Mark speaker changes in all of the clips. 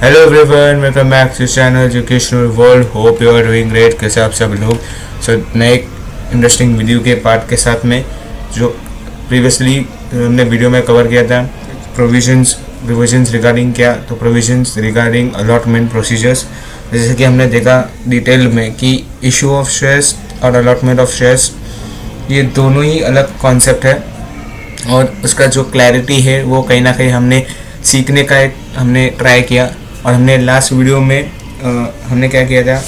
Speaker 1: Hello everyone, welcome back to channel Educational World. Hope you are doing great. कैसे आप सब लोग। सो नए इंटरेस्टिंग वीडियो के पार्ट के साथ में जो प्रीवियसली हमने वीडियो में कवर किया था प्रोविजंस रिगार्डिंग क्या, तो प्रोविजंस रिगार्डिंग अलॉटमेंट प्रोसीजर्स। जैसे कि हमने देखा डिटेल में कि इशू ऑफ शेयर्स और अलॉटमेंट ऑफ शेयर्स ये दोनों ही अलग कॉन्सेप्ट है और उसका जो क्लैरिटी है वो कहीं ना कहीं हमने सीखने का हमने ट्राई किया। और हमने लास्ट वीडियो में हमने क्या किया था,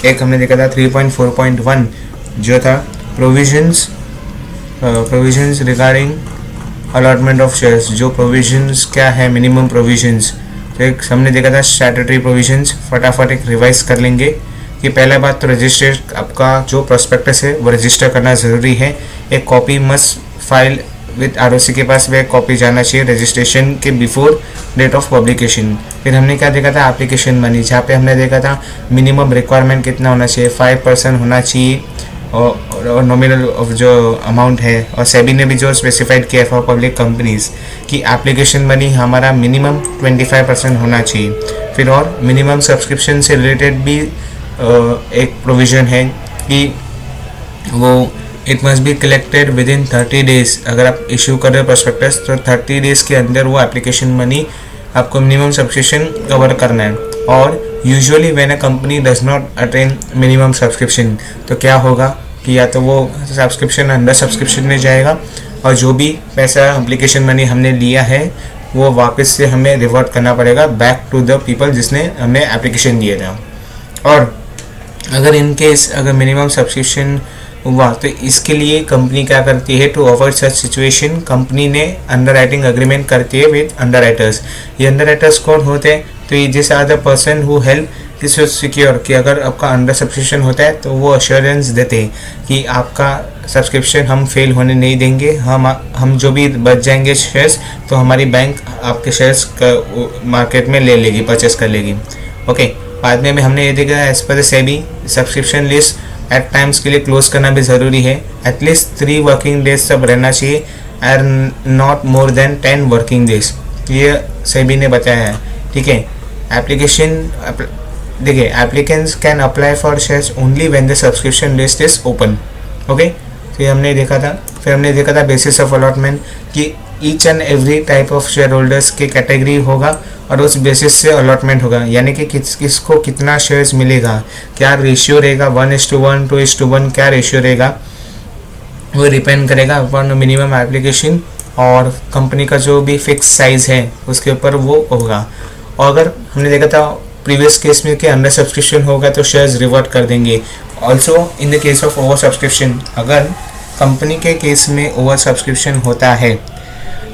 Speaker 1: एक हमने देखा था 3.4.1 जो था provisions regarding allotment of shares. जो प्रोविजंस क्या है, मिनिमम प्रोविजंस। तो एक हमने देखा था स्टैट्यूटरी प्रोविजंस। फटाफट एक रिवाइज कर लेंगे कि पहला बात तो रजिस्टर, आपका जो प्रोस्पेक्टस है वो रजिस्टर करना ज़रूरी है। एक copy must file with ROC के पास वह कॉपी जाना चाहिए रजिस्ट्रेशन के बिफोर डेट ऑफ पब्लिकेशन। फिर हमने क्या देखा था, एप्लीकेशन मनी, जहाँ पे हमने देखा था मिनिमम रिक्वायरमेंट कितना होना चाहिए, 5% होना चाहिए और नॉमिनल ऑफ जो अमाउंट है। और सेबी ने भी जो स्पेसिफाइड किया फॉर पब्लिक कंपनीज कि एप्लीकेशन मनी हमारा मिनिमम 25% होना चाहिए। फिर और मिनिमम सब्सक्रिप्शन से रिलेटेड भी एक प्रोविज़न है कि वो it must be collected with in 30 days. अगर आप इशू कर रहे हो प्रोस्पेक्टस तो 30 डेज के अंदर वो एप्लीकेशन मनी आपको मिनिमम सब्सक्रिप्शन कवर करना है। और usually when a company does not attain minimum subscription तो क्या होगा कि या तो वो सब्सक्रिप्शन अंडर सब्सक्रिप्शन में जाएगा और जो भी पैसा एप्लीकेशन मनी हमने लिया है वो वापस से हमें रिवर्ट करना पड़ेगा बैक टू द पीपल जिसने हमें एप्लीकेशन दिया था। और अगर इन केस अगर मिनिमम सब्सक्रिप्शन हुआ तो इसके लिए कंपनी क्या करती है, to avoid such situation company ने अंडरराइटिंग एग्रीमेंट करती है विद अंडरराइटर्स। ये अंडरराइटर्स कौन होते हैं, तो ये जिस are the person who help this secure कि अगर आपका अंडर सब्सक्रिप्शन होता है तो वो अश्योरेंस देते हैं कि आपका सब्सक्रिप्शन हम फेल होने नहीं देंगे। हम जो भी बच जाएंगे शेयर्स तो हमारी बैंक आपके शेयर्स मार्केट में ले लेगी, परचेस कर लेगी। ओके, बाद में हमने ये देखा as per the SEBI subscription list at times के लिए क्लोज करना भी ज़रूरी है। एटलीस्ट 3 वर्किंग डेज तक रहना चाहिए and not more than 10 working days, ये सेबी ने बताया है। ठीक है, एप्लीकेशन देखिए applicants can apply for shares only when the subscription list is open. Okay, फिर हमने देखा था बेसिस ऑफ अलॉटमेंट कि each and every type of share holders के कैटेगरी होगा और उस बेसिस से अलॉटमेंट होगा, यानी कि किसको कितना शेयर्स मिलेगा, क्या रेशियो रहेगा, 1:1, 2:1, क्या रेशियो रहेगा, वो डिपेंड करेगा अपॉन मिनिमम एप्लीकेशन और कंपनी का जो भी फिक्स साइज़ है उसके ऊपर वो होगा। और अगर हमने देखा था प्रीवियस केस में कि अंडर सब्सक्रिप्शन होगा तो शेयर्स रिवर्ट कर देंगे। Also in the case of over subscription, अगर कंपनी के केस में ओवर सब्सक्रिप्शन होता है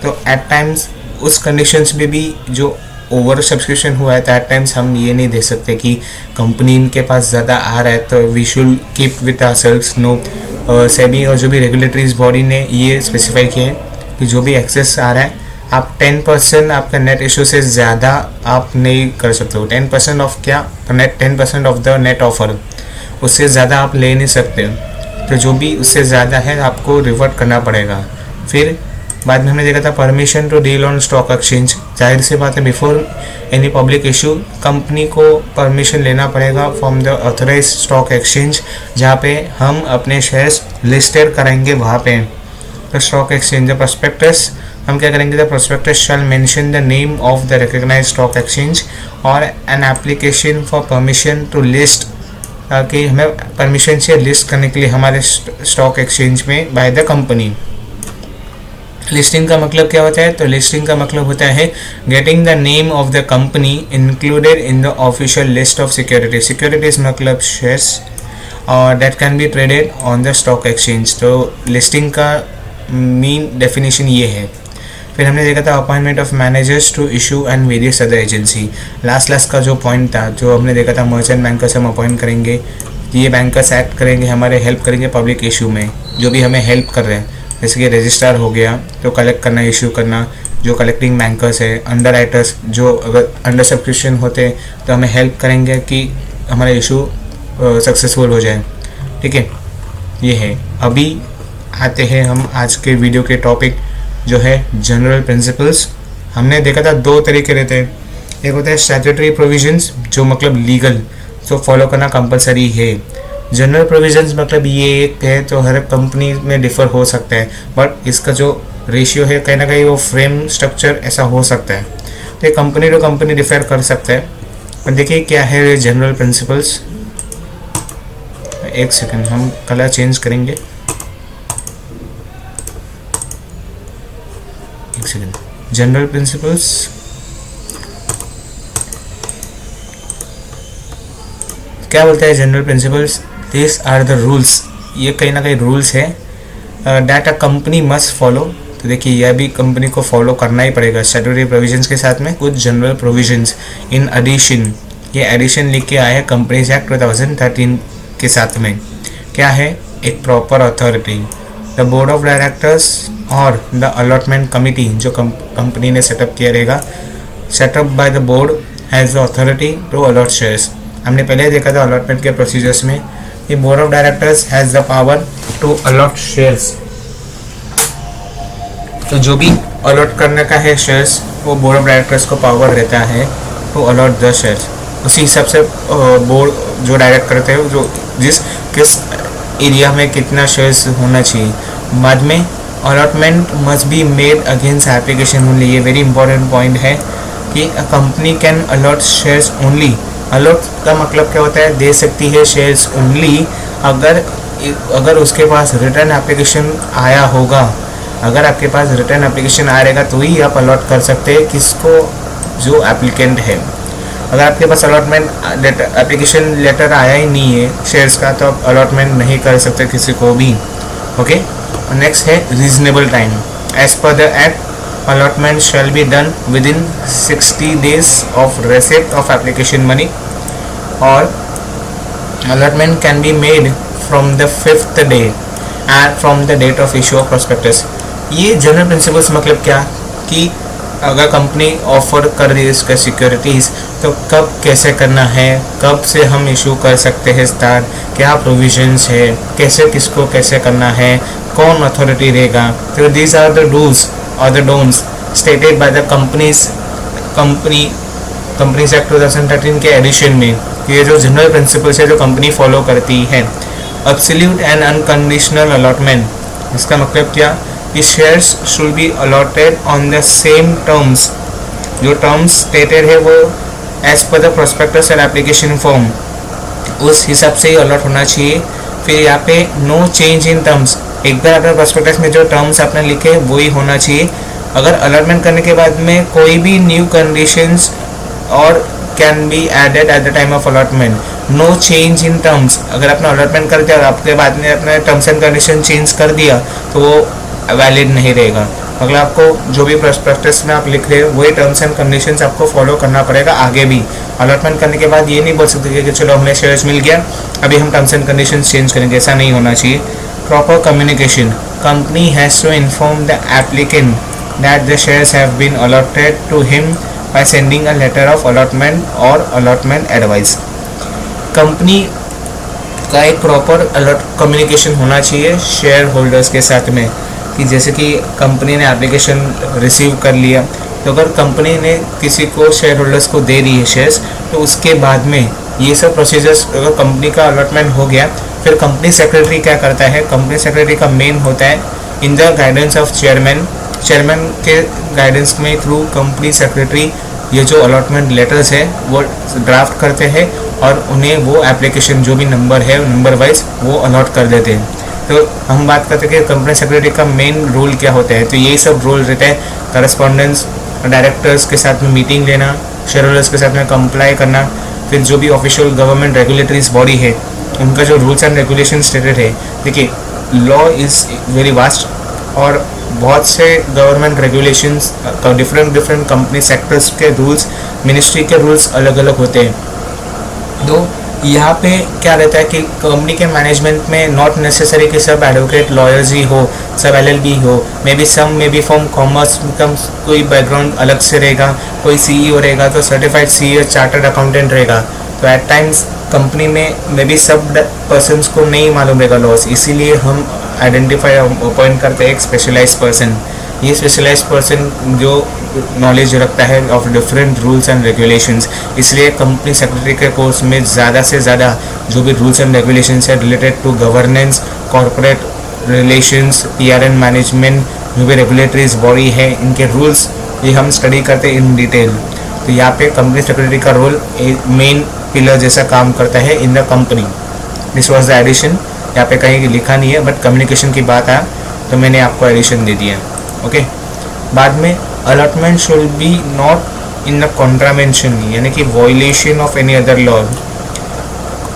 Speaker 1: तो एट टाइम्स उस कंडीशंस में भी जो ओवर सब्सक्रिप्शन हुआ है तो एट टाइम्स हम ये नहीं दे सकते कि कंपनी के पास ज़्यादा आ रहा है तो we should keep with ourselves. No, SEBI और जो भी रेगुलेटरीज बॉडी ने ये स्पेसिफाई किया है कि जो भी एक्सेस आ रहा है आप 10% आपका नेट इशू से ज़्यादा आप नहीं कर सकते हो। 10% ऑफ क्या, 10% ऑफ द नेट ऑफर, उससे ज़्यादा आप ले नहीं सकते। तो जो भी उससे ज़्यादा है आपको रिवर्ट करना पड़ेगा। फिर बाद में हमने देखा था permission to deal on stock exchange. जाहिर सी बात है before any public issue company को परमिशन लेना पड़ेगा from the authorise stock exchange, जहाँ पे हम अपने शेयर्स लिस्टेड कराएंगे वहाँ पे। तो स्टॉक एक्सचेंज द प्रोस्पेक्टस हम क्या करेंगे, the prospectus shall mention the name of the recognised stock exchange और an application for permission to list, ताकि हमें परमिशन चाहिए लिस्ट करने के लिए हमारे स्टॉक एक्सचेंज में बाय द कंपनी। लिस्टिंग का मतलब क्या होता है, तो लिस्टिंग का मतलब होता है getting the name of the company included in the official list of securities. Securities मतलब शेयर्स और that can be traded on the stock exchange. तो लिस्टिंग का मेन डेफिनेशन ये है। फिर हमने देखा था appointment of managers to issue and various other agency. Last का जो पॉइंट था जो हमने देखा था, मर्चेंट बैंकर्स हम अपॉइंट करेंगे, ये बैंकर्स एक्ट करेंगे, हमारे हेल्प करेंगे पब्लिक इशू में, जो भी हमें हेल्प कर रहे हैं। जैसे कि रजिस्ट्रार हो गया तो कलेक्ट करना, इशू करना, जो कलेक्टिंग बैंकर्स है, अंडर राइटर्स जो अगर अंडर सब्सक्रिप्शन होते हैं तो हमें हेल्प करेंगे कि हमारा इशू सक्सेसफुल हो जाए। ठीक है, ये है। अभी आते हैं हम आज के वीडियो के टॉपिक जो है जनरल प्रिंसिपल्स। हमने देखा था 2 तरीके रहते हैं, एक होता है स्टैट्यूटरी प्रोविजंस, जो मतलब लीगल, जो फॉलो करना कंपलसरी है। जनरल प्रोविजंस मतलब ये एक है तो हर कंपनी में डिफर हो सकता है, बट इसका जो रेशियो है कहीं ना कहीं वो फ्रेम स्ट्रक्चर ऐसा हो सकता है, तो ये कंपनी टू कंपनी डिफर कर सकता है। और देखिए क्या है जनरल प्रिंसिपल्स। एक सेकंड, हम कलर चेंज करेंगे, एक सेकंड। जनरल प्रिंसिपल्स, क्या बोलता है general principles? This are the rules, ये कहीं ना कहीं रूल्स है that a company must follow. तो देखिए यह भी कंपनी को फॉलो करना ही पड़ेगा स्टैट्यूटरी प्रोविजंस के साथ में कुछ जनरल प्रोविजंस इन एडिशन। ये एडिशन लिख के आया है कंपनीज एक्ट 2013 के साथ में। क्या है? एक proper authority, the board of directors और द अलॉटमेंट कमिटी जो कंपनी ने सेटअप किया रहेगा, setup by the board has the authority to allot shares. हमने पहले देखा था अलॉटमेंट के प्रोसीजर्स में, ये board of directors has the power to allot shares. तो जो भी अलॉट करने का है शेयर्स, वो बोर्ड ऑफ डायरेक्टर्स को पावर रहता है टू अलॉट द शेयर्स। उसी हिसाब से बोर्ड जो डायरेक्ट करते हैं जो किस एरिया में कितना शेयर्स होना चाहिए। बाद में allotment must be made against application only. ये वेरी इंपॉर्टेंट पॉइंट है कि a company can allot shares only. Allot का मतलब क्या होता है? दे सकती है शेयर्स ओनली अगर उसके पास रिटर्न एप्लीकेशन आया होगा। अगर आपके पास रिटर्न एप्लीकेशन आ रहेगा तो ही आप अलॉट कर सकते हैं किसको, जो एप्लीकेंट है। अगर आपके पास अलॉटमेंट एप्लीकेशन लेटर आया ही नहीं है शेयर्स का, तो आप अलॉटमेंट नहीं कर सकते किसी को भी। ओके, नेक्स्ट है reasonable time. As per the act allotment shall be done within 60 days of receipt of application money और allotment can be made from the 5th day and from the date of issue of prospectus. ये general principles मतलब क्या कि अगर company offer कर रही है इसका सिक्योरिटीज़, तो कब कैसे करना है, कब से हम इशू कर सकते हैं स्टार्ट, क्या प्रोविजंस है, कैसे किसको कैसे करना है, कौन अथॉरिटी रहेगा। तो दीज आर द डूज और the don'ts stated by the companies act 2013 के एडिशन में। ये जो जनरल प्रिंसिपल्स है जो कंपनी फॉलो करती है। एब्सोल्यूट एंड अनकंडीशनल अलॉटमेंट, इसका मतलब क्या कि shares should be allotted on the same terms. जो टर्म्स स्टेटेड है वो as per the prospectus and application form, उस हिसाब से ही अलॉट होना चाहिए। फिर यहाँ पे नो चेंज इन टर्म्स, एक बार अपने प्रोस्पेक्टस में जो टर्म्स आपने लिखे वही होना चाहिए। अगर अलॉटमेंट करने के बाद में कोई भी न्यू कंडीशंस और can be added at the time of allotment. No change in terms, अगर आपने अलॉटमेंट कर दिया और आपके बाद में अपने टर्म्स एंड कंडीशन चेंज कर दिया तो वो वैलिड नहीं रहेगा। अगला आपको जो भी प्रोस्पेक्टस में आप लिख रहे हो वही टर्म्स एंड कंडीशंस आपको फॉलो करना पड़ेगा आगे भी। अलॉटमेंट करने के बाद ये नहीं बोल सकते कि चलो हमें शेयर्स मिल गया अभी हम टर्म्स एंड कंडीशंस चेंज करेंगे, ऐसा नहीं होना चाहिए। Proper communication, company has to inform the applicant that the shares have been allotted to him by sending a letter of allotment और अलॉटमेंट एडवाइस। कंपनी का एक प्रॉपर कम्युनिकेशन होना चाहिए शेयर होल्डर्स के साथ में कि जैसे कि कंपनी ने एप्लीकेशन रिसीव कर लिया, तो अगर कंपनी ने किसी को शेयर होल्डर्स को दे दी है शेयर्स, तो उसके बाद में ये सब प्रोसीजर्स, अगर कंपनी का अलॉटमेंट हो गया, फिर कंपनी सेक्रेटरी क्या करता है? कंपनी सेक्रेटरी का मेन होता है in the guidance of chairman के गाइडेंस में थ्रू कंपनी सेक्रेटरी ये जो अलॉटमेंट लेटर्स है वो ड्राफ्ट करते हैं और उन्हें वो एप्लीकेशन जो भी नंबर है नंबर वाइज वो अलॉट कर देते हैं। तो हम बात करते हैं कि कंपनी सेक्रेटरी का मेन रोल क्या होता है, तो यही सब रोल रहता है। करस्पॉन्डेंस, डायरेक्टर्स के साथ में मीटिंग लेना, शेयर होल्डर्स के साथ में कंप्लाई करना, फिर जो भी ऑफिशियल गवर्नमेंट रेगुलेटरीज बॉडी है उनका जो रूल्स एंड रेगुलेशन स्टेटेड है। देखिए लॉ इज़ वेरी वास्ट और बहुत से government regulations different company sectors के रूल्स, मिनिस्ट्री के रूल्स अलग अलग होते हैं। तो यहाँ पे क्या रहता है कि कंपनी के मैनेजमेंट में नॉट नेसेसरी कि सब एडवोकेट लॉयर्स ही हो, सब LLB हो, मे बी फ्रॉम कॉमर्स, कोई बैकग्राउंड अलग से रहेगा, कोई CEO रहेगा तो सर्टिफाइड CEO चार्टर्ड अकाउंटेंट रहेगा। तो एट टाइम्स कंपनी में मे बी सब पर्सनस को नहीं मालूम रहेगा लॉस, इसीलिए हम आइडेंटिफाई अपॉइंट करते हैं एक स्पेशलाइज पर्सन। ये स्पेशलाइज पर्सन जो नॉलेज रखता है of different rules and regulations, इसलिए कंपनी सेक्रेटरी के कोर्स में ज़्यादा से ज़्यादा जो भी रूल्स एंड रेगुलेशंस है related to governance, corporate relations, PRN management, जो भी रेगुलेटरीज बॉडी है इनके रूल्स ये हम स्टडी करते हैं इन डिटेल। तो यहाँ पे कंपनी सेक्रेटरी का रोल एक मेन पिलर जैसा काम करता है in the company. This was the addition, यहाँ पे कहीं लिखा नहीं है बट कम्युनिकेशन की बात आया तो मैंने आपको एडिशन दे दिया। ओके, बाद में allotment should be not in the contravention, यानी कि violation of any other law.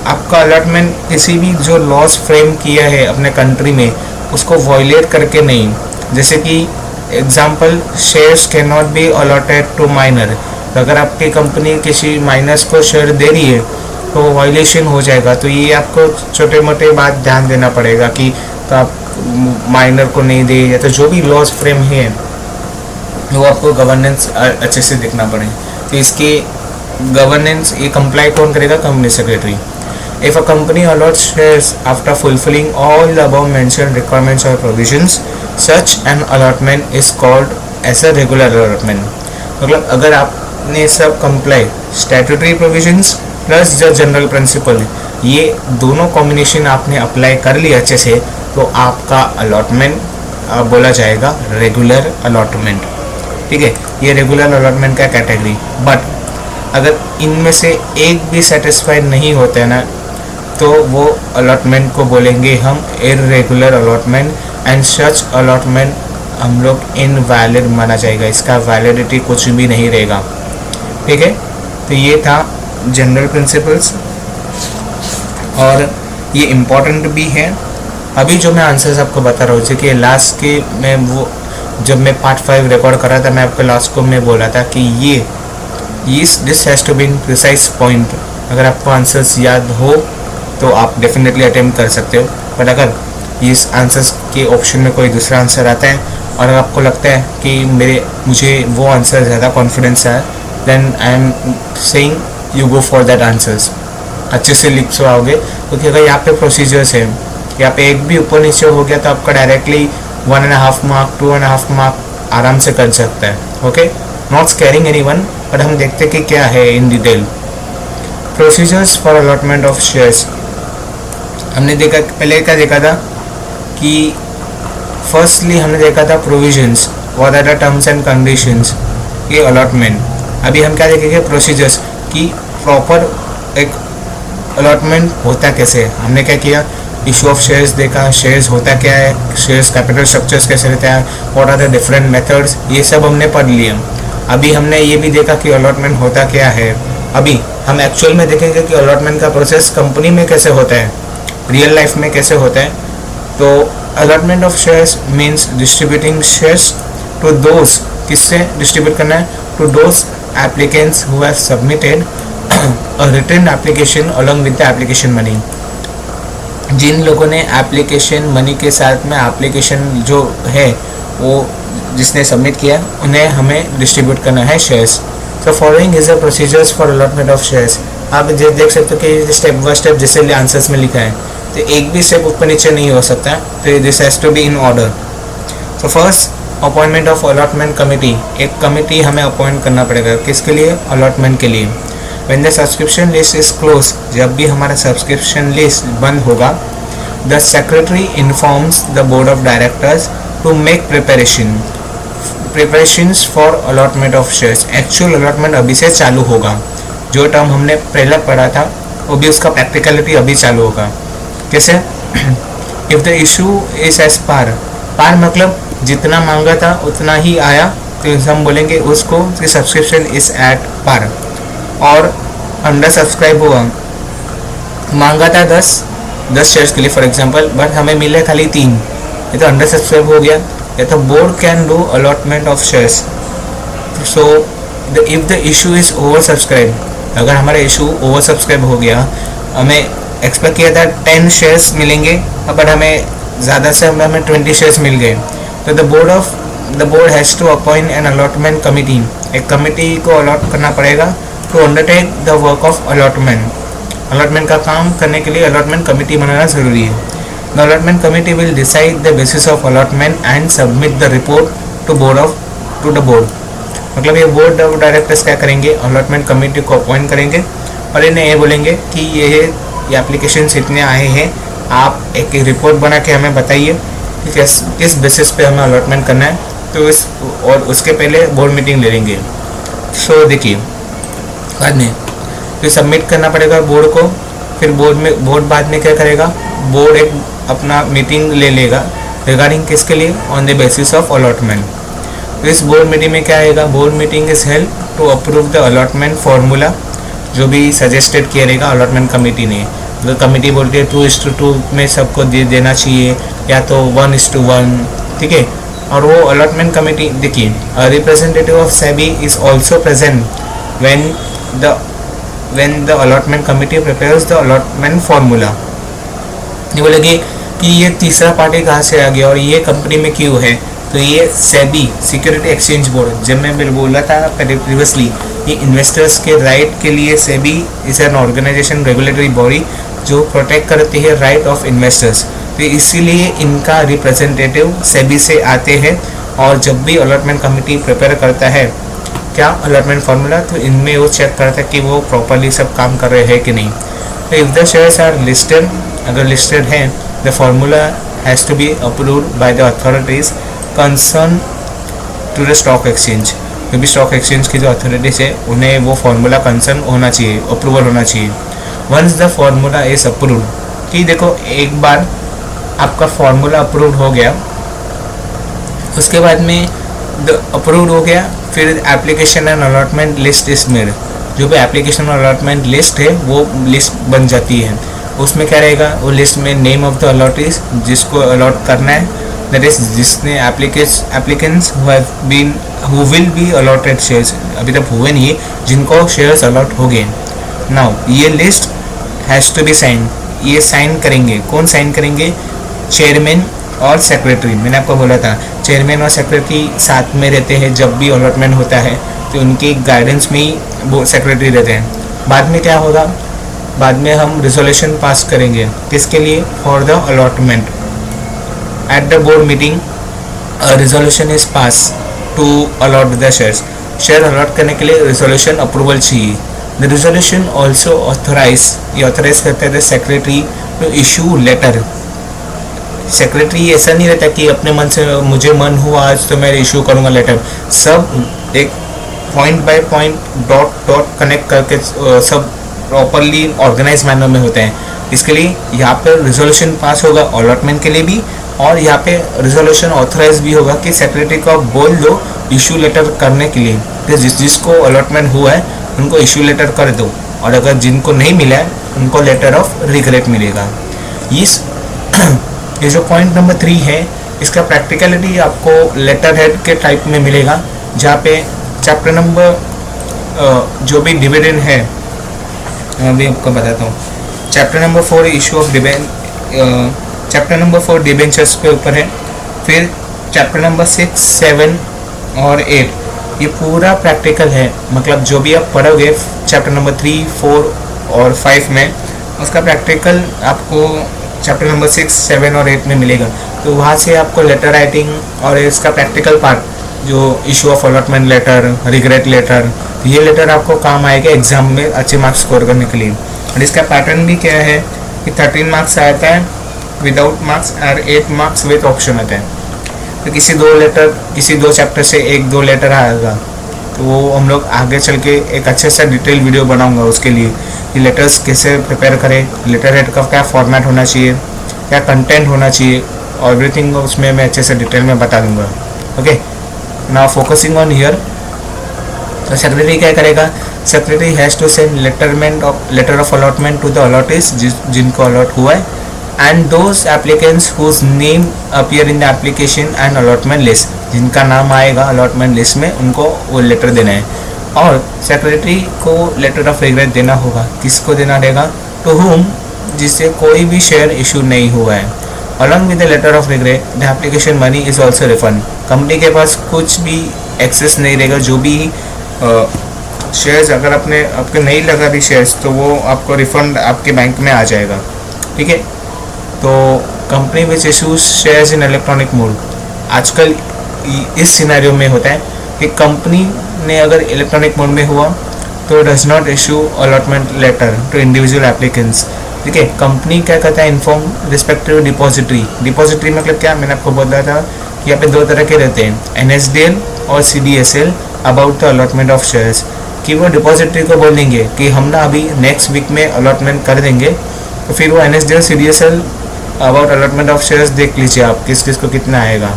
Speaker 1: आपका अलॉटमेंट किसी भी जो लॉज फ्रेम किया है अपने कंट्री में उसको वॉयलेट करके नहीं, जैसे कि example shares can not be allotted to minor. तो अगर आपकी कंपनी किसी माइनर्स को शेयर दे रही है तो वॉयलेशन हो जाएगा। तो ये आपको छोटे मोटे बात ध्यान देना पड़ेगा कि तो आप माइनर को नहीं दे, या तो जो भी लॉज फ्रेम है वो आपको गवर्नेंस अच्छे से देखना पड़े। तो इसके गवर्नेंस ये कंप्लाई कौन करेगा? Company secretary. If a company allots shares after fulfilling all the above mentioned requirements or provisions, such an allotment is called as a regular allotment. मतलब अगर आपने सब comply statutory provisions plus the general principle ये दोनों combination आपने apply कर लिया अच्छे से, तो आपका अलॉटमेंट बोला जाएगा रेगुलर अलॉटमेंट। ठीक है, ये रेगुलर अलॉटमेंट का कैटेगरी। बट अगर इनमें से एक भी सेटिस्फाइड नहीं होता है ना, तो वो अलॉटमेंट को बोलेंगे हम irregular allotment, and such allotment हम लोग इनवैलिड माना जाएगा, इसका वैलिडिटी कुछ भी नहीं रहेगा। ठीक है, तो ये था जनरल प्रिंसिपल्स और ये इम्पोर्टेंट भी है। अभी जो मैं आंसर्स आपको बता रहा हूँ कि लास्ट के मैं वो जब मैं पार्ट 5 रिकॉर्ड कर रहा था, मैं आपको लास्ट को मैं बोला था कि ये this has to be in precise point. अगर आपको आंसर्स याद हो तो आप डेफिनेटली अटेम्प्ट कर सकते हो, बट अगर इस आंसर्स के ऑप्शन में कोई दूसरा आंसर आता है और अगर आपको लगता है कि मुझे वो आंसर ज़्यादा कॉन्फिडेंस है, then I am saying you go for that answers. अच्छे से लिख सो आओगे, क्योंकि अगर यहाँ पे प्रोसीजर्स है, यहाँ पे एक भी ऊपर नीचे हो गया तो आपका डायरेक्टली 1.5 मार्क 2.5 मार्क आराम से कर सकता है। Okay, not scaring anyone, but हम देखते कि क्या है in detail. Procedures for allotment of shares हमने देखा, पहले क्या देखा था कि फर्स्टली हमने देखा था provisions, what are the terms and conditions, ये अलॉटमेंट। अभी हम क्या देखेंगे? प्रोसीजर्स की प्रॉपर एक अलॉटमेंट होता कैसे। हमने क्या किया? इशू ऑफ शेयर्स देखा, शेयर्स होता क्या है, शेयर्स कैपिटल स्ट्रक्चर्स कैसे रहता है, what are the different methods, ये सब हमने पढ़ लिया। अभी हमने ये भी देखा कि अलॉटमेंट होता क्या है। अभी हम एक्चुअल में देखेंगे कि अलॉटमेंट का प्रोसेस कंपनी में कैसे होता है, रियल लाइफ में कैसे होता है। तो allotment of shares means distributing shares to those, किससे डिस्ट्रीब्यूट करना है? To those applicants who have submitted a written application along with the application money. जिन लोगों ने एप्लीकेशन मनी के साथ में एप्लीकेशन जो है वो जिसने सबमिट किया, उन्हें हमें डिस्ट्रीब्यूट करना है शेयर्स। तो following is the procedures for allotment of shares. आप देख सकते हो कि स्टेप बाय स्टेप जैसे आंसर्स में लिखा है, तो एक भी स्टेप ऊपर नीचे नहीं हो सकता, तो this has to be in order. तो first, appointment of allotment committee. एक कमिटी हमें अपॉइंट करना पड़ेगा, किसके लिए? अलॉटमेंट के लिए। When the subscription list is close, जब भी हमारा सब्सक्रिप्शन लिस्ट बंद होगा, the secretary informs the board of directors to make preparations for allotment of shares. Actual allotment अभी से चालू होगा। जो टर्म हमने पहले पढ़ा था वो भी उसका प्रैक्टिकलिटी अभी चालू होगा। कैसे? If the issue is as per मतलब जितना मांगा था उतना ही आया, तो हम बोलेंगे उसको कि सब्सक्रिप्शन इज एट पार। और अंडर सब्सक्राइब हुआ, मांगा था 10 शेयर्स के लिए फॉर एग्जांपल, बट हमें मिले खाली 3, ये तो अंडर सब्सक्राइब हो गया। या तो board can do allotment of shares. So if the issue is over subscribe, अगर हमारा इशू ओवर सब्सक्राइब हो गया, हमें एक्सपेक्ट किया था 10 शेयर्स मिलेंगे, बट हमें ज़्यादा से हमें 20 शेयर्स मिल गए, तो the board has to appoint an allotment committee. एक कमिटी को अलॉट करना पड़ेगा to undertake the work of allotment. Allotment का काम करने के लिए अलॉटमेंट कमिटी बनाना ज़रूरी है। The allotment committee will decide the basis of allotment and submit the report to the board. मतलब ये बोर्ड ऑफ डायरेक्टर्स क्या करेंगे, अलॉटमेंट कमेटी को अपॉइंट करेंगे और इन्हें ये बोलेंगे कि ये एप्लीकेशंस इतने आए हैं, आप एक रिपोर्ट बना के हमें बताइए कि किस बेसिस पे हमें अलॉटमेंट करना है। तो इस और उसके पहले बोर्ड मीटिंग ले लेंगे। सो देखिए बाद में तो सबमिट करना पड़ेगा बोर्ड को, फिर बोर्ड बाद में क्या करेगा, बोर्ड एक अपना मीटिंग ले लेगा रिगार्डिंग किसके लिए, on the basis of allotment. तो इस बोर्ड मीटिंग में क्या आएगा, board meeting is held to approve the allotment formula, जो भी सजेस्टेड किया रहेगा अलॉटमेंट कमेटी ने। तो कमेटी बोलती है 2:2 में सबको देना चाहिए या तो 1:1, ठीक है। और वो अलॉटमेंट कमेटी देखिए, representative of SEBI is also present when the allotment committee prepares the allotment formula। ये बोलेगी कि ये तीसरा पार्टी कहाँ से आ गया और ये कंपनी में क्यों है, तो ये सेबी सिक्योरिटी एक्सचेंज बोर्ड, जब मैं बोला था पहले प्रीवियसली, ये इन्वेस्टर्स के राइट के लिए SEBI is an organisation regulatory body जो प्रोटेक्ट करती है राइट ऑफ इन्वेस्टर्स। तो इसीलिए इनका रिप्रेजेंटेटिव सेबी से आते हैं और जब भी अलॉटमेंट कमेटी प्रिपेयर करता है क्या अलॉटमेंट फार्मूला, तो इनमें वो चेक करता है कि वो प्रॉपरली सब काम कर रहे हैं कि नहीं। तो if the shares are listed, अगर लिस्टेड हैं, the formula has to be approved by the authorities concern to the stock exchange. जो भी स्टॉक एक्सचेंज की जो अथॉरिटीज़ है उन्हें वो फार्मूला कंसर्न होना चाहिए, अप्रूवल होना चाहिए। Once the formula is approved, कि देखो एक बार आपका फार्मूला अप्रूव्ड हो गया, उसके बाद में अप्रूव्ड हो गया, फिर application and allotment list is made. जो भी एप्लीकेशन और अलॉटमेंट लिस्ट है वो लिस्ट बन जाती है। उसमें क्या रहेगा, वो लिस्ट में नेम ऑफ द अलॉटीज जिसको अलॉट करना है, दैट इज जिसने applicants who will be allotted shares, अभी तक हुए नहीं है, जिनको शेयर्स अलॉट हो गए। नाउ ये list has to be sign, ये साइन करेंगे, कौन साइन करेंगे, चेयरमैन और सेक्रेटरी। मैंने आपको बोला था चेयरमैन और सेक्रेटरी साथ में रहते हैं जब भी अलॉटमेंट होता है, तो उनकी गाइडेंस में ही वो सेक्रेटरी रहते हैं। बाद में क्या होगा, बाद में हम रिजोल्यूशन पास करेंगे किसके लिए, for the allotment. At the board meeting resolution is pass to allot the shares. Share allot करने के लिए रिजोल्यूशन अप्रूवल चाहिए। द रिजोल्यूशन ऑल्सो ऑथराइज, ये ऑथराइज करते हैं the secretary to issue letter. Secretary ऐसा नहीं रहता कि अपने मन से मुझे मन हुआ आज तो मैं इशू करूँगा लेटर, सब एक point by point dot connect करके सब प्रॉपरली ऑर्गेनाइज मैनर में होते हैं। इसके लिए यहाँ पे रिजोल्यूशन पास होगा अलॉटमेंट के लिए भी, और यहाँ पे रिजोल्यूशन ऑथराइज भी होगा कि सेक्रेटरी को आप बोल दो इशू लेटर करने के लिए, तो जिसको अलॉटमेंट हुआ है उनको इशू लेटर कर दो, और अगर जिनको नहीं मिला है उनको लेटर ऑफ रिग्रेट मिलेगा। ये जो पॉइंट नंबर 3 है, इसका प्रैक्टिकलिटी आपको लेटर हेड के टाइप में मिलेगा, जहाँ पे चैप्टर नंबर जो भी डिविडेंड है, अभी आपको बताता हूँ। Chapter number 4 issue of chapter number 4 debentures के ऊपर है। फिर चैप्टर नंबर 6, 7 और 8 ये पूरा प्रैक्टिकल है, मतलब जो भी आप पढ़ोगे चैप्टर नंबर 3, 4 और 5 में, उसका प्रैक्टिकल आपको चैप्टर नंबर 6, 7 और 8 में मिलेगा। तो वहाँ से आपको लेटर राइटिंग और इसका प्रैक्टिकल पार्ट जो issue of allotment letter, regret letter, ये लेटर आपको काम आएगा एग्जाम में अच्छे मार्क्स स्कोर करने के लिए। और इसका पैटर्न भी क्या है कि 13 मार्क्स आता है विदाउट मार्क्स और 8 मार्क्स विद ऑप्शन आता है। तो किसी दो चैप्टर से 1-2 लेटर आएगा, तो वो हम लोग आगे चल के एक अच्छे सा डिटेल वीडियो बनाऊंगा उसके लिए कि लेटर्स कैसे प्रिपेयर करें, लेटर हेड का क्या फॉर्मेट होना चाहिए, क्या कंटेंट होना चाहिए, और एवरीथिंग उसमें मैं अच्छे से डिटेल में बता दूंगा। Okay, now focusing on here. तो सेक्रेटरी क्या करेगा, secretary has to send letter of allotment to the allottees जिनको अलॉट हुआ है, and those applicants whose name appear in the application and allotment list, जिनका नाम आएगा अलॉटमेंट लिस्ट में उनको वो लेटर देना है। और सेक्रेटरी को लेटर ऑफ रिग्रेट देना होगा, किसको देना रहेगा, टू हुम, जिससे कोई भी शेयर इशू नहीं हुआ है। Along with the letter of regret the application money is also refund. Company के पास कुछ भी एक्सेस नहीं रहेगा, जो भी शेयर्स अगर आपके नहीं लगा रही शेयर्स, तो वो आपको रिफंड आपके बैंक में आ जाएगा। ठीक है, तो company which issues shares in electronic mode, आजकल इस सिनेरियो में होता है कि कंपनी ने अगर इलेक्ट्रॉनिक मोड में हुआ तो does not issue allotment letter to individual applicants. ठीक है, कंपनी क्या करता है, इन्फॉर्म रिस्पेक्टिव डिपॉजिटरी। डिपॉजिटरी मतलब क्या, मैंने आपको बताया था कि यहाँ पे दो तरह के रहते हैं, NSDL और CDSL about the allotment of shares. कि वो डिपॉजिटरी को बोल देंगे कि हम ना अभी नेक्स्ट वीक में अलॉटमेंट कर देंगे, तो फिर वो NSDL CDSL about allotment of shares देख लीजिए आप किस किस को कितना आएगा।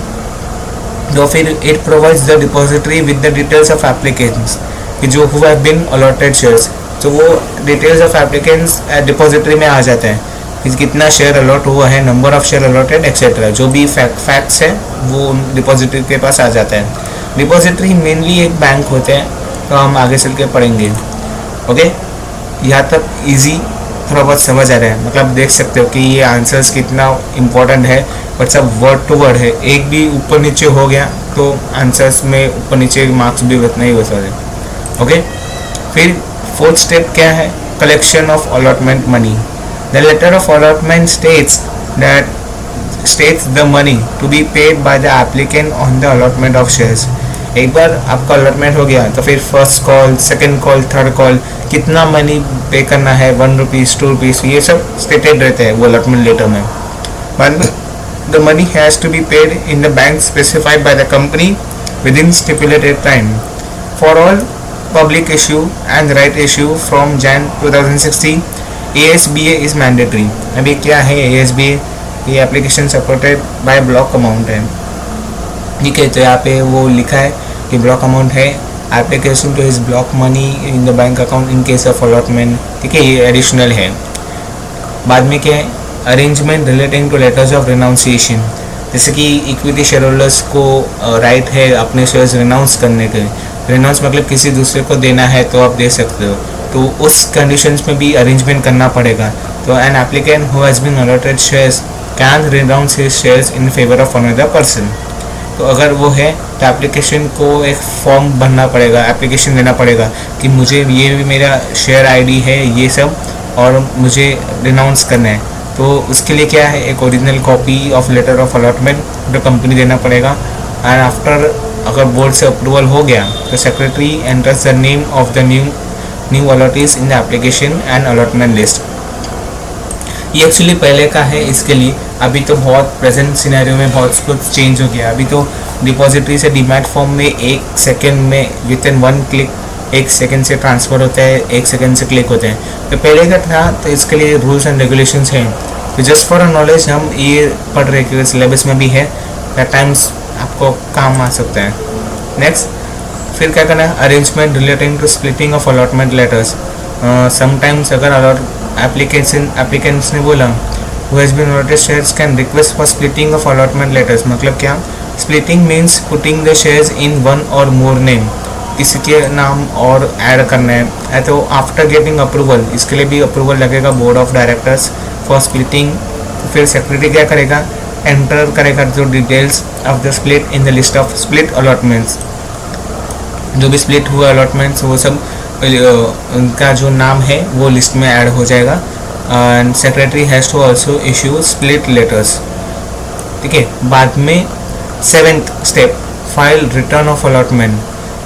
Speaker 1: तो फिर it provides the depository with the details of applicants कि जो who have been allotted shares, तो वो डिटेल्स ऑफ एप्लीकेंट्स डिपॉजिटरी में आ जाते हैं कि कितना शेयर अलॉट हुआ है, number of share allotted etcetera, जो भी फैक्ट्स है वो डिपॉजिटरी के पास आ जाता है। डिपॉजिटरी मेनली एक बैंक होते हैं, तो हम आगे चल के पढ़ेंगे। ओके, यहाँ तक इजी थोड़ा बहुत समझ आ रहा है, मतलब देख सकते हो कि ये आंसर्स कितना इम्पोर्टेंट है, बट सब वर्ड टू वर्ड है, एक भी ऊपर नीचे हो गया तो आंसर्स में ऊपर नीचे मार्क्स भी उतना ही होता है। ओके, फिर फोर्थ स्टेप क्या है, collection of allotment money. The letter of allotment states the money to be paid by the applicant on the allotment of shares। एक बार आपका अलॉटमेंट हो गया तो फिर first call, second call, third call कितना money पे करना है, 1 रुपीज़ 2 रुपीज़, ये सब स्टेटेड रहते हैं वो अलॉटमेंट लेटर में। बाद में the money has to be paid in the bank specified by the company within stipulated time for all public issue and right issue from Jan 2016 ASBA is mandatory। अभी क्या है ASBA, ये application supported by block amount है। ठीक है, तो यहाँ पे वो लिखा है कि ब्लॉक अमाउंट है, application two is block money in the bank account in case of allotment. ठीक है, ये एडिशनल है। बाद में क्या है, arrangement relating two letters of renunciation, जैसे कि इक्विटी शेयर होल्डर्स को राइट है अपने शेयर्स रिनाउंस करने के। रिनाउंस मतलब किसी दूसरे को देना है तो आप दे सकते हो, तो उस कंडीशंस में भी अरेंजमेंट करना पड़ेगा। तो an applicant who has been allotted shares can renounce his shares in favour of another person. तो अगर वो है तो एप्लीकेशन को एक फॉर्म भरना पड़ेगा, एप्लीकेशन देना पड़ेगा कि मुझे ये भी मेरा शेयर आईडी है ये सब, और मुझे रिनाउंस करना है। तो उसके लिए क्या है, एक original copy of letter of allotment जो कंपनी देना पड़ेगा। एंड आफ्टर अगर बोर्ड से अप्रूवल हो गया तो secretary enters the name of the new allottees in the application and allotment list. ये एक्चुअली पहले का है, इसके लिए अभी तो बहुत प्रेजेंट सिनेरियो में बहुत कुछ चेंज हो गया। अभी तो डिपॉजिटरी से डीमैट फॉर्म में 1 सेकेंड में विद इन 1 क्लिक 1 सेकेंड से ट्रांसफ़र होता है, 1 सेकेंड से क्लिक होते हैं। तो पहले का था, तो इसके लिए रूल्स एंड रेगुलेशंस हैं। तो जस्ट फॉर नॉलेज हम ये पढ़ रहे कि सिलेबस में भी है, एट टाइम्स आपको काम आ सकता है। नेक्स्ट फिर क्या करना है, arrangement relating to splitting of allotment letters. Sometimes अगर एप्लीकेंट्स ने बोला who has been allotted shares can request for splitting of allotment letters, मतलब क्या, splitting means putting the shares in 1 और मोर नेम, किसी के नाम और ऐड करना है। तो आफ्टर गेटिंग अप्रूवल, इसके लिए भी अप्रूवल लगेगा board of directors for splitting. फिर सेक्रेटरी क्या करेगा, एंटर करेगा जो details of the split in the list of split allotments, जो भी स्प्लिट हुआ अलॉटमेंट्स वो सब उनका जो नाम है वो लिस्ट में ऐड हो जाएगा। And secretary has to also issue split letters. ठीक है, बाद में 7th step, file return of allotment,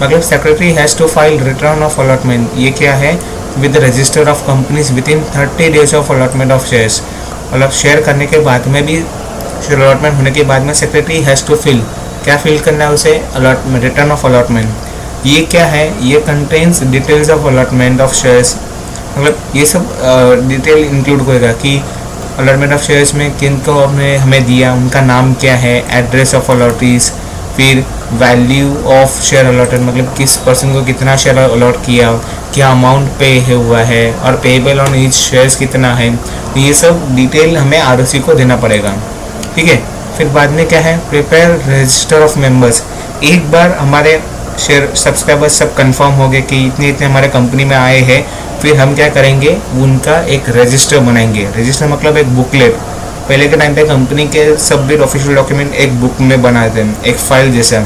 Speaker 1: मतलब secretary has to file return of allotment. ये क्या है, with the register of companies within 30 days of allotment of shares, मतलब share करने के बाद में भी, शेयर अलॉटमेंट होने के बाद में सेक्रेटरी हैज़ टू फिल, क्या फिल करना है उसे, अलॉटमेंट, रिटर्न ऑफ अलॉटमेंट। ये क्या है, ये contains details of allotment of shares, मतलब ये सब डिटेल इंक्लूड होएगा कि अलॉटमेंट ऑफ शेयर्स में किन को हमने हमें दिया, उनका नाम क्या है, एड्रेस ऑफ अलॉटीज, फिर वैल्यू ऑफ शेयर अलॉटेड, मतलब किस पर्सन को कितना शेयर अलॉट किया, क्या अमाउंट पे हुआ है, और पेएबल ऑन ईच शेयर्स कितना है। तो ये सब डिटेल हमें आरओसी को देना पड़ेगा। ठीक है, फिर बाद में क्या है, प्रिपेयर रजिस्टर ऑफ मेंबर्स। एक बार हमारे शेयर सब्सक्राइबर्स सब कंफर्म हो गए कि इतने इतने हमारे कंपनी में आए हैं, फिर हम क्या करेंगे, उनका एक रजिस्टर बनाएंगे। रजिस्टर मतलब एक बुकलेट, पहले के टाइम पे कंपनी के सब भी ऑफिशियल डॉक्यूमेंट एक बुक में बनाते हैं, एक फाइल जैसा।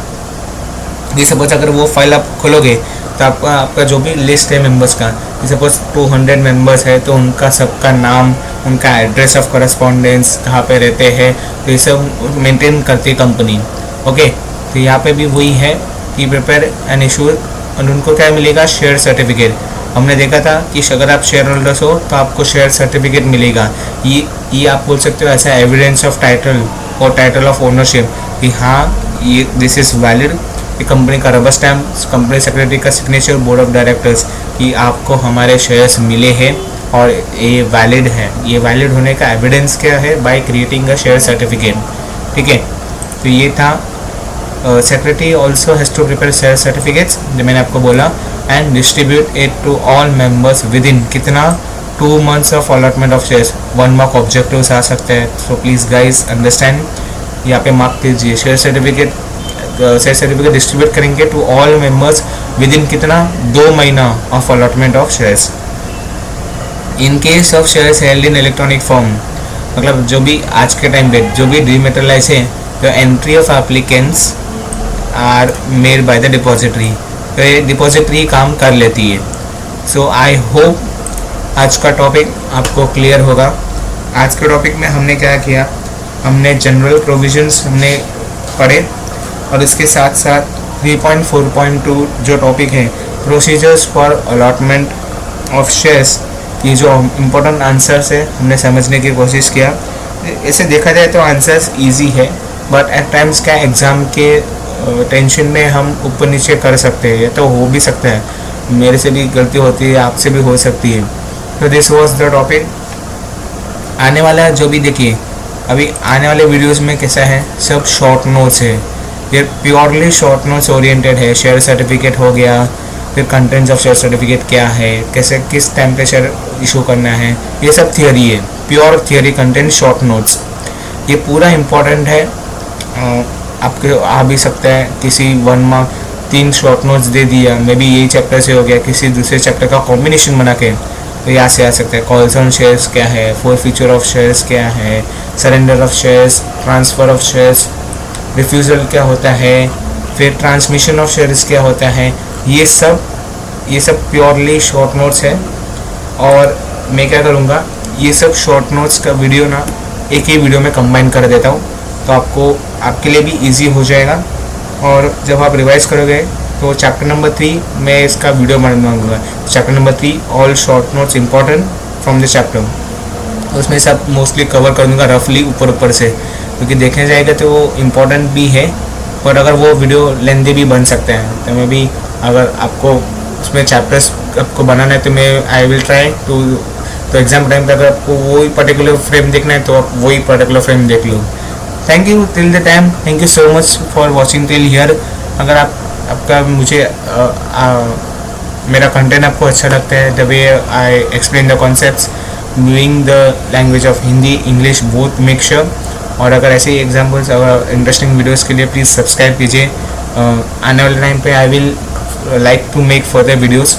Speaker 1: ये सपोज अगर वो फाइल आप खोलोगे तो आपका जो भी लिस्ट है मेंबर्स का, सपोज 200 मेंबर्स है तो उनका सबका नाम, उनका एड्रेस ऑफ करस्पॉन्डेंस, कहाँ पे रहते हैं, तो ये सब मेंटेन करती है कंपनी। ओके, तो यहाँ पे भी वही है, कि प्रिपेयर एन इशू, और उनको क्या मिलेगा, शेयर सर्टिफिकेट। हमने देखा था कि अगर आप शेयर होल्डर्स हो तो आपको शेयर सर्टिफिकेट मिलेगा। ये आप बोल सकते हो ऐसा एविडेंस ऑफ टाइटल और टाइटल ऑफ ओनरशिप कि हाँ ये दिस इज़ वैलिड। ये कंपनी का रबर स्टैम्प, कंपनी सेक्रेटरी का सिग्नेचर, बोर्ड ऑफ डायरेक्टर्स कि आपको हमारे शेयर्स मिले हैं और ये वैलिड है। ये वैलिड होने का एविडेंस क्या है, by creating a share certificate. ठीक है, तो ये था secretary also has to prepare share certificates, जो मैंने आपको बोला, and distribute it to all members within कितना 2 months of allotment of shares. 1 mark objectives आ सकते हैं, सो प्लीज़ गाइज अंडरस्टैंड, यहाँ पे मार्क कीजिए। शेयर सर्टिफिकेट डिस्ट्रीब्यूट करेंगे to all members within कितना 2 महीना of allotment of shares. In case of shares held in electronic form, मतलब जो भी आज के टाइम पे जो भी डीमेटेरियलाइज है, the entry of applicants are made by the depository, तो ये डिपॉजिटरी काम कर लेती है। सो आई होप आज का टॉपिक आपको क्लियर होगा। आज के टॉपिक में हमने क्या किया, हमने जनरल प्रोविजंस हमने पढ़े, और इसके साथ साथ 3.4.2 जो टॉपिक है procedures for allotment of shares, ये जो इम्पोर्टेंट आंसर्स है हमने समझने की कोशिश किया। इसे देखा जाए तो आंसर्स इजी है, बट एट टाइम्स क्या एग्ज़ाम के टेंशन में हम ऊपर नीचे कर सकते हैं, तो हो भी सकता है, मेरे से भी गलती होती है, आपसे भी हो सकती है। तो दिस वॉज द टॉपिक। आने वाला जो भी देखिए, अभी आने वाले वीडियोस में कैसा है, सब शॉर्ट नोट्स है, ये प्योरली शॉर्ट नोट्स ओरिएंटेड है। शेयर सर्टिफिकेट हो गया, फिर कंटेंट्स ऑफ शेयर सर्टिफिकेट क्या है, कैसे किस टाइम पे शेयर इशू करना है, ये सब थियोरी है, pure theory content short notes. ये पूरा इम्पोर्टेंट है, आपके आ भी सकता है किसी 1 mark 3 शॉर्ट नोट्स दे दिया, मे बी यही चैप्टर से हो गया, किसी दूसरे चैप्टर का कॉम्बिनेशन बना के, तो यहाँ से आ सकता है। कॉल्स ऑन शेयर्स क्या है, फोरफीचर ऑफ शेयर्स क्या है, surrender of shares, transfer of shares, refusal क्या होता है, फिर ट्रांसमिशन ऑफ शेयर्स क्या होता है, ये सब प्योरली शॉर्ट नोट्स है। और मैं क्या करूँगा, ये सब शॉर्ट नोट्स का वीडियो ना एक ही वीडियो में कंबाइन कर देता हूँ, तो आपके लिए भी इजी हो जाएगा। और जब आप रिवाइज करोगे तो चैप्टर नंबर 3 मैं इसका वीडियो बनाऊंगा। Chapter number 3 all short notes important from the chapter, उसमें सब मोस्टली कवर कर दूँगा रफली ऊपर से, क्योंकि देखने जाएगा तो वो इम्पोर्टेंट भी है, और अगर वो वीडियो लेंदी भी बन सकते हैं, तो मैं भी अगर आपको उसमें चैप्टर्स आपको बनाना है तो मैं आई विल ट्राई टू, तो एग्जाम टाइम पे अगर आपको वही पर्टिकुलर फ्रेम देखना है तो आप वही पर्टिकुलर फ्रेम देख लो। Thank you till the time, thank you so much for watching till here. अगर आपका मुझे मेरा कंटेंट आपको अच्छा लगता है, the way I explain the concepts using the language of Hindi English both, make sure. और अगर ऐसे ही एग्जाम्पल्स अगर इंटरेस्टिंग वीडियोज़ के लिए प्लीज़ सब्सक्राइब कीजिए। आने वाले टाइम पे I will like to make further videos,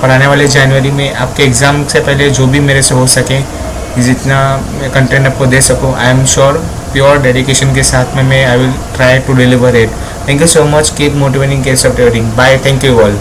Speaker 1: और आने वाले जनवरी में आपके एग्ज़ाम से पहले जो भी मेरे से हो सके, जितना मैं कंटेंट आपको दे सकूँ, I am sure pure dedication के साथ में मैं I will try to deliver it. Thank you so much, keep motivating, keep supporting, bye, thank you all.